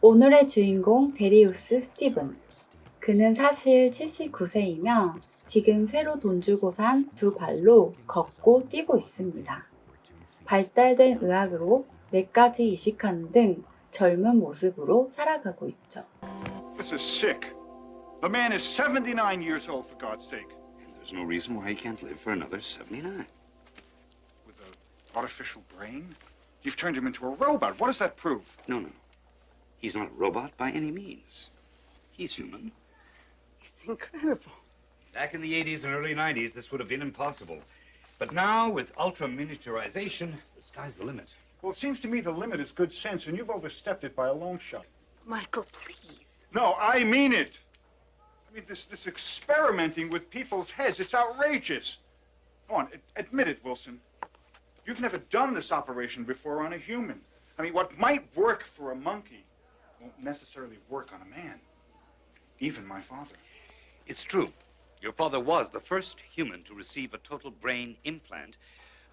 오늘의 주인공 데리우스 스티븐. 그는 사실 79세이며 지금 새로 돈 주고 산 두 발로 걷고 뛰고 있습니다. 발달된 의학으로 뇌까지 이식하는 등 젊은 모습으로 살아가고 있죠. This is sick. The man is 79 years old, for God's sake. And there's no reason why he can't live for another 79. With an artificial brain? You've turned him into a robot. What does that prove? No. He's not a robot by any means. He's human. It's incredible. Back in the 80s and early 90s, this would have been impossible. But now, with ultra-miniaturization, the sky's the limit. Well, it seems to me the limit is good sense, and you've overstepped it by a long shot. Michael, please. No, I mean it. I mean, this experimenting with people's heads, it's outrageous. Go on, admit it, Wilson. You've never done this operation before on a human. I mean, what might work for a monkey won't necessarily work on a man. Even my father. It's true. Your father was the first human to receive a total brain implant.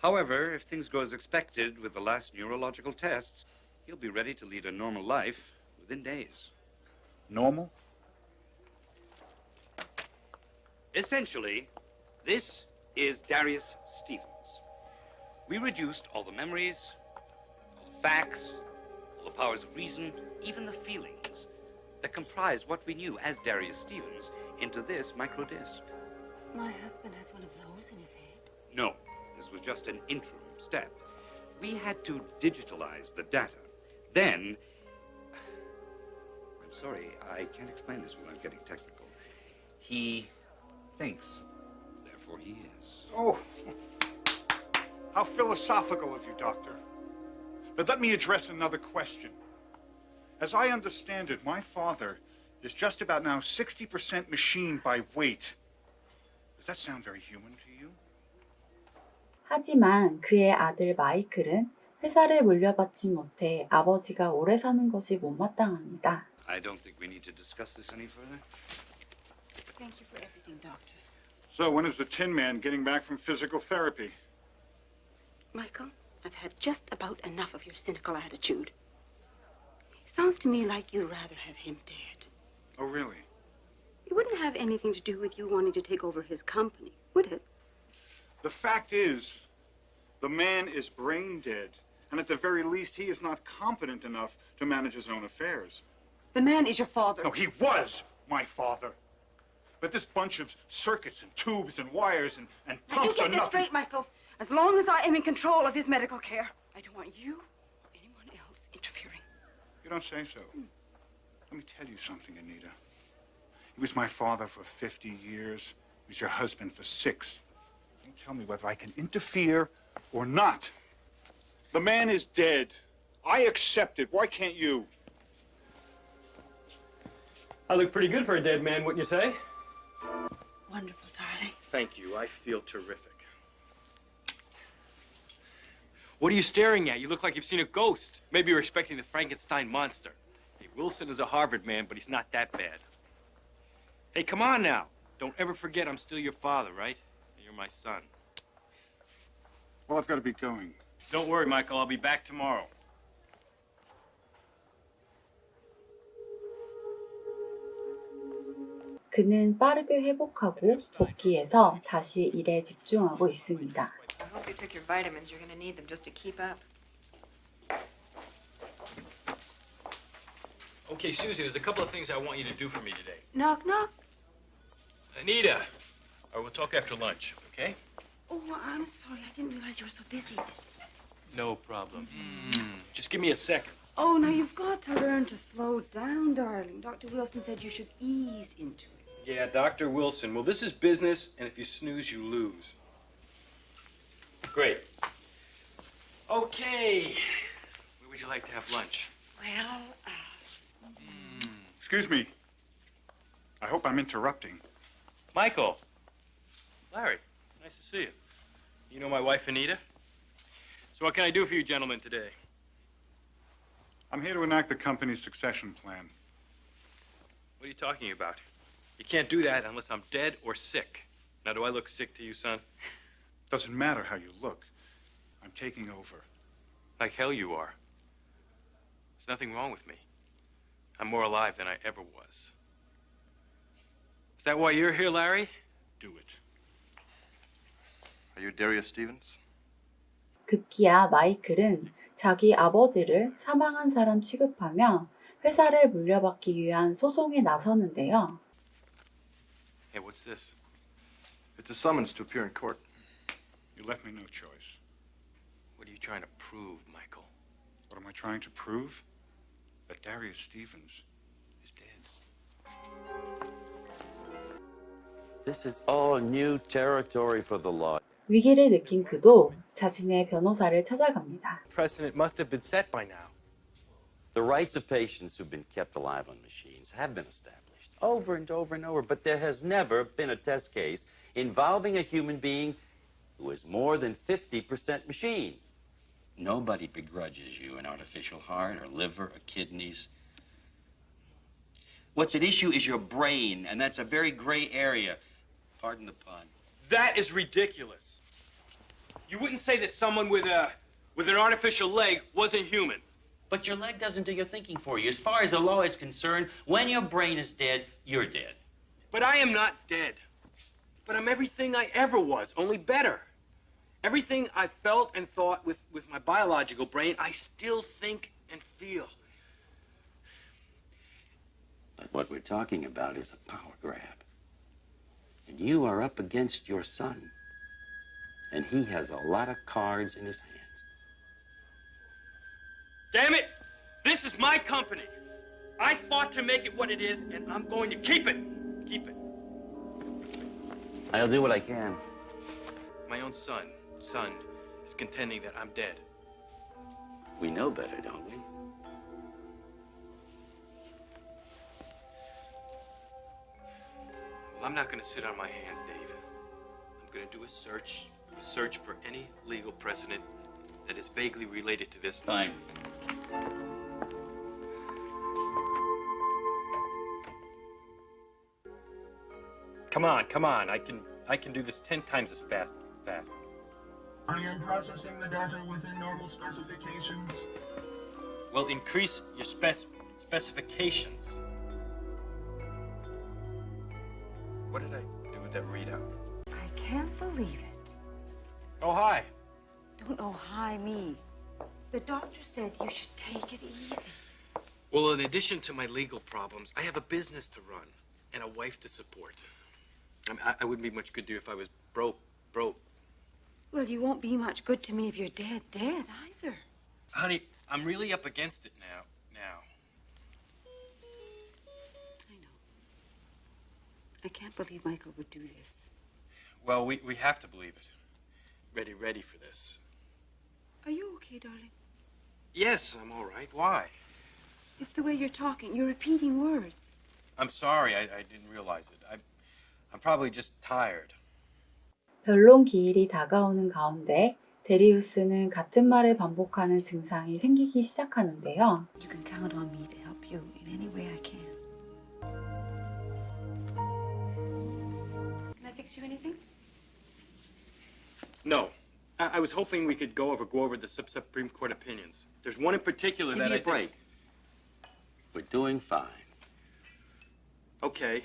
However, if things go as expected with the last neurological tests, he'll be ready to lead a normal life within days. Normal? Essentially, this is Darius Stevens. We reduced all the memories, all the facts, all the powers of reason, even the feelings that comprise what we knew as Darius Stevens into this microdisc. My husband has one of those in his head. No, this was just an interim step. We had to digitalize the data. Then, I'm sorry, I can't explain this without getting technical. He thinks, therefore he is. Oh, how philosophical of you, Doctor. But let me address another question. As I understand it, my father is just about now 60% machine by weight. Does that sound very human to you? 하지만 그의 아들 마이클은 회사를 물려받지 못해 아버지가 오래 사는 것이 못마땅합니다. I don't think we need to discuss this any further. Thank you for everything, Doctor. So when is the Tin Man getting back from physical therapy? Michael, I've had just about enough of your cynical attitude. Sounds to me like you'd rather have him dead. Oh, really? It wouldn't have anything to do with you wanting to take over his company, would it? The fact is, the man is brain dead, and at the very least, he is not competent enough to manage his own affairs. The man is your father. No, he was my father. But this bunch of circuits and tubes and wires and Now, pumps you get are this nothing. straight, Michael. As long as I am in control of his medical care, I don't want you or anyone else interfering. You don't say so. Let me tell you something, Anita. He was my father for 50 years. He was your husband for 6. You tell me whether I can interfere or not. The man is dead. I accept it. Why can't you? I look pretty good for a dead man, wouldn't you say? Wonderful, darling. Thank you. I feel terrific. What are you staring at? You look like you've seen a ghost. Maybe you're expecting the Frankenstein monster. Hey, Wilson is a Harvard man, but he's not that bad. Hey, come on now. Don't ever forget I'm still your father, right? And you're my son. Well, I've got to be going. Don't worry, Michael. I'll be back tomorrow. 그는 빠르게 회복하고 복귀해서 다시 일에 집중하고 있습니다. I hope you took your vitamins. You're going to need them just to keep up. Okay, Susie, there's a couple of things I want you to do for me today. Knock, knock. Anita, we'll talk after lunch, okay? Oh, I'm sorry. I didn't realize you were so busy. No problem. Just give me a second. Oh, now you've got to learn to slow down, darling. Dr. Wilson said you should ease into it. Yeah, Dr. Wilson. Well, this is business, and if you snooze, you lose. Great. Okay. Where would you like to have lunch? Well, Excuse me. I hope I'm interrupting. Michael. Larry, nice to see you. You know my wife, Anita? So what can I do for you gentlemen today? I'm here to enact the company's succession plan. What are you talking about? You can't do that unless I'm dead or sick. Now, do I look sick to you, son? Doesn't matter how you look. I'm taking over. Like hell you are. There's nothing wrong with me. I'm more alive than I ever was. Is that why you're here, Larry? Do it. Are you Darius Stevens? 급기야 마이클은 자기 아버지를 사망한 사람 취급하며 회사를 물려받기 위한 소송에 나서는데요. Hey, what's this? It's a summons to appear in court. You left me no choice. What are you trying to prove, Michael? What am I trying to prove? That Darius Stevens is dead. This is all new territory for the law. 위기를 느낀 그도 자신의 변호사를 찾아갑니다. Precedent must have been set by now. The rights of patients who've been kept alive on machines have been established over and over and over, but there has never been a test case involving a human being who is more than 50% machine. Nobody begrudges you an artificial heart or liver or kidneys. What's at issue is your brain, and that's a very gray area. Pardon the pun. That is ridiculous. You wouldn't say that someone with an artificial leg wasn't human. But your leg doesn't do your thinking for you. As far as the law is concerned, when your brain is dead, you're dead. But I am not dead. But I'm everything I ever was, only better. Everything I felt and thought with my biological brain, I still think and feel. But what we're talking about is a power grab. And you are up against your son. And he has a lot of cards in his hands. Damn it! This is my company. I fought to make it what it is, and I'm going to keep it. Keep it. I'll do what I can. My own son is contending that I'm dead. We know better, don't we? Well, I'm not going to sit on my hands, Dave. I'm going to do a search for any legal precedent that is vaguely related to this. Fine. Come on. I can do this 10 times as fast. I am processing the data within normal specifications. Well, increase your specifications. What did I do with that readout? I can't believe it. Oh, hi. Don't oh hi me. The doctor said you should take it easy. Well, in addition to my legal problems, I have a business to run and a wife to support. I wouldn't be much good to you if I was broke. Well, you won't be much good to me if you're dead either. Honey, I'm really up against it now. I know. I can't believe Michael would do this. Well, we have to believe it. Ready for this. Are you okay, darling? Yes, I'm all right. Why? It's the way you're talking. You're repeating words. I'm sorry. I didn't realize it. I'm probably just tired. 변론 기일이 다가오는 가운데 데리우스는 같은 말을 반복하는 증상이 생기기 시작하는데요. You can count on me to help you in any way I can. Can I fix you anything? No. I was hoping we could go over the Supreme Court opinions. There's one in particular Give that me I a break. We're doing fine. Okay.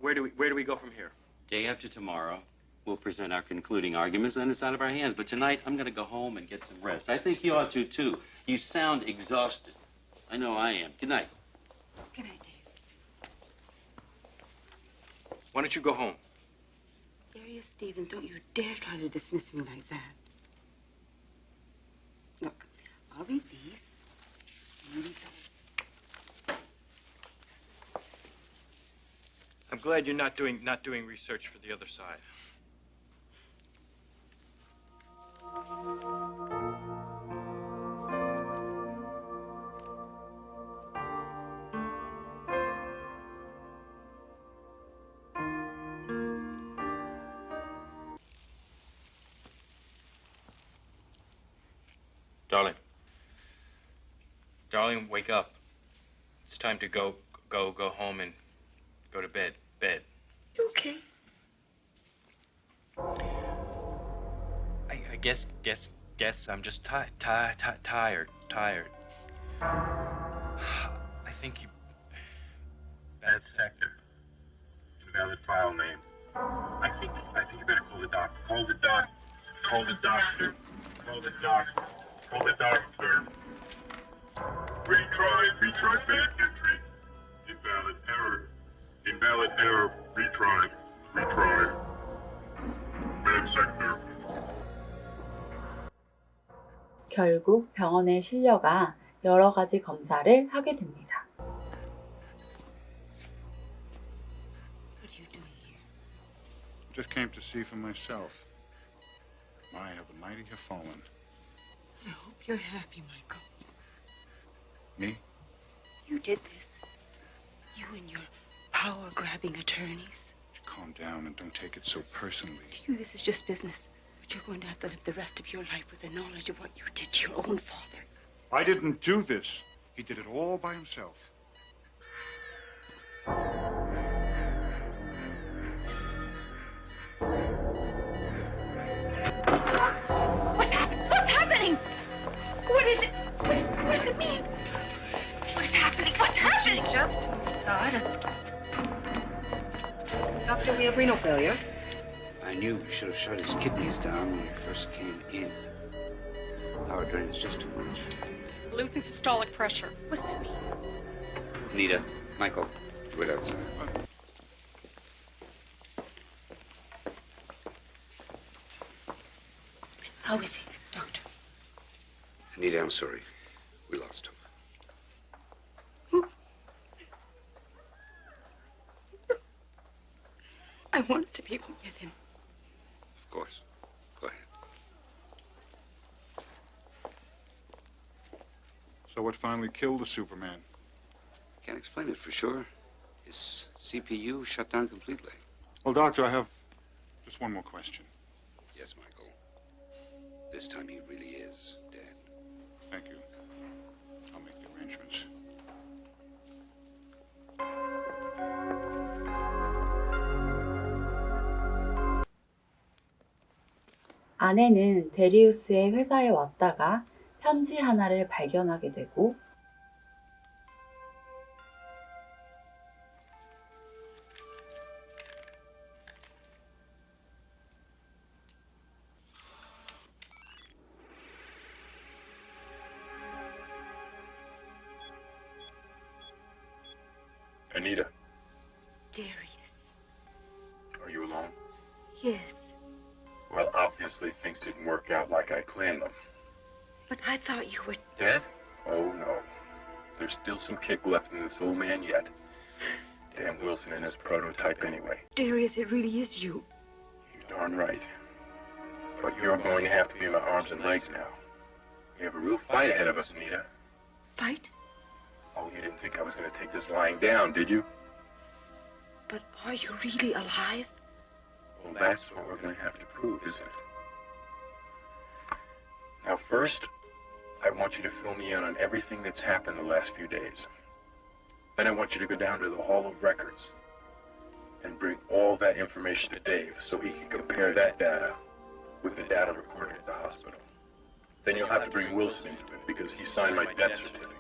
Where do we go from here? Day after tomorrow, we'll present our concluding arguments, and it's out of our hands. But tonight, I'm going to go home and get some rest. I think you ought to, too. You sound exhausted. I know I am. Good night. Good night, Dave. Why don't you go home? Darius Stevens, don't you dare try to dismiss me like that. Look, I'll read these. And you read those. I'm glad you're not doing research for the other side. Darling, wake up. It's time to go home and go to bed. You okay? I guess I'm just tired. I think Bad sector. Invalid file name. I think you better call the doctor. Call the doctor. Call the doctor. Call the doctor. Call the doctor. Retry bad entry. Invalid error. Invalid error. Retry. Bad sector. 결국 병원에 실려가 여러 가지 검사를 하게 됩니다. Just came to see for myself. My, how the mighty have fallen. I hope you're happy, Michael. Me? You did this. You and your power-grabbing attorneys. Calm down and don't take it so personally. To you, this is just business. But you're going to have to live the rest of your life with the knowledge of what you did to your own father. I didn't do this. He did it all by himself. What's happening? What is it? What does it mean? What is happening? What's happening? Just thought. Doctor, we have renal failure. I knew we should have shut his kidneys down when we first came in. Power drain is just too much. Losing systolic pressure. What does that mean? Anita, Michael, wait outside. How is he, Doctor? Anita, I'm sorry. We lost him. I wanted to be with him. Of course. Go ahead. So what finally killed the Superman? Can't explain it for sure. His CPU shut down completely. Well, Doctor, I have just one more question. Yes, Michael. This time he really is dead. Thank you. I'll make the arrangements. 아내는 데리우스의 회사에 왔다가 편지 하나를 발견하게 되고 Anita, Darius. are you alone? Yes. Well, obviously things didn't work out like I planned them. But I thought you were... Dead? Oh, no. There's still some kick left in this old man yet. Damn Wilson and his prototype anyway. Darius, it really is you. You're darn right. But you're going to have to be my arms and legs now. We have a real fight ahead of us, Anita. Fight? Oh, you didn't think I was going to take this lying down, did you? But are you really alive? Well, that's what we're going to have to prove, isn't it? Now, first, I want you to fill me in on everything that's happened the last few days. Then I want you to go down to the Hall of Records and bring all that information to Dave so he can compare that data with the data recorded at the hospital. Then you'll have to bring Wilson into it because he signed my death certificate.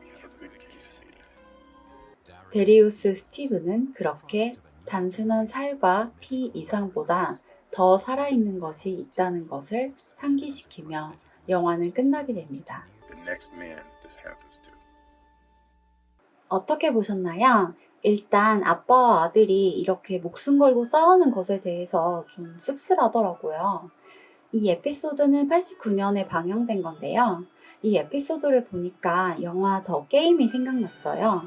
We have a good case, Anita. 데리우스 스티븐은 그렇게 단순한 살과 피 이상보다 더 살아있는 것이 있다는 것을 상기시키며 영화는 끝나게 됩니다. The next man this happens to. 어떻게 보셨나요? 일단 아빠와 아들이 이렇게 목숨 걸고 싸우는 것에 대해서 좀 씁쓸하더라고요. 이 에피소드는 89년에 방영된 건데요. 이 에피소드를 보니까 영화 더 게임이 생각났어요.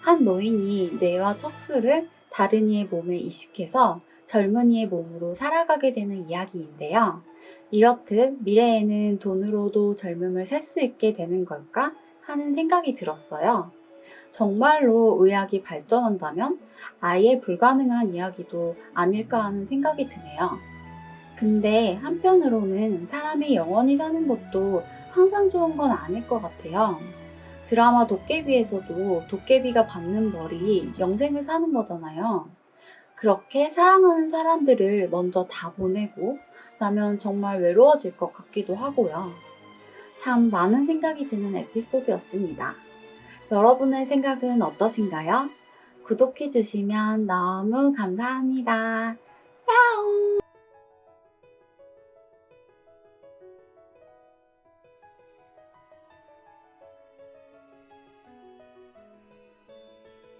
한 노인이 뇌와 척수를 다른 이의 몸에 이식해서 젊은이의 몸으로 살아가게 되는 이야기인데요. 이렇듯 미래에는 돈으로도 젊음을 살 수 있게 되는 걸까 하는 생각이 들었어요. 정말로 의학이 발전한다면 아예 불가능한 이야기도 아닐까 하는 생각이 드네요. 근데 한편으로는 사람이 영원히 사는 것도 항상 좋은 건 아닐 것 같아요. 드라마 도깨비에서도 도깨비가 받는 벌이 영생을 사는 거잖아요. 그렇게 사랑하는 사람들을 먼저 다 보내고 나면 정말 외로워질 것 같기도 하고요. 참 많은 생각이 드는 에피소드였습니다. 여러분의 생각은 어떠신가요? 구독해 주시면 너무 감사합니다. 야옹!